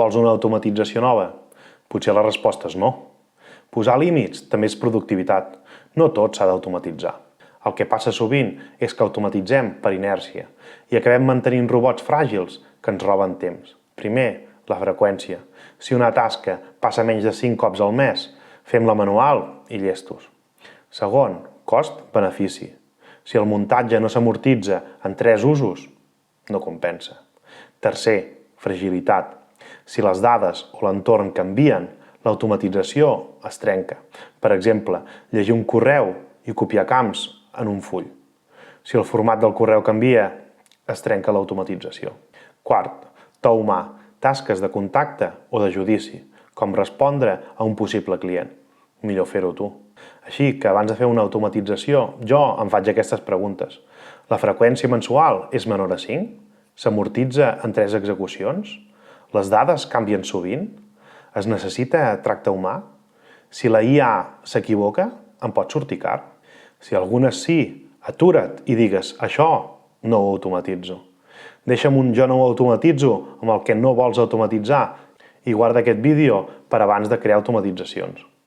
Vols una automatització nova? Potser la resposta és no. Posar límits també és productivitat. No tot s'ha d'automatitzar. El que passa sovint és que automatitzem per inèrcia i acabem mantenint robots fràgils que ens roben temps. Primer, la freqüència. Si una tasca passa menys de 5 cops al mes, fem-la manual i llestos. Segon, cost-benefici. Si el muntatge no s'amortitza en 3 usos, no compensa. Tercer, fragilitat. Si les dades o l'entorn canvien, l'automatització es trenca. Per exemple, llegir un correu i copiar camps en un full. Si el format del correu canvia, es trenca l'automatització. Quart, to humà. Tasques de contacte o de judici, com respondre a un possible client. Millor fer-ho tu. Així que abans de fer una automatització, jo em faig aquestes preguntes. La freqüència mensual és menor a 5? S'amortitza en 3 execucions? Les dades canvien sovint? Es necessita tracte humà? Si la IA s'equivoca, em pot sortir car? Si algunes sí, atura't i digues això no ho automatitzo. Deixa'm un jo no ho automatitzo amb el que no vols automatitzar i guarda aquest vídeo per abans de crear automatitzacions.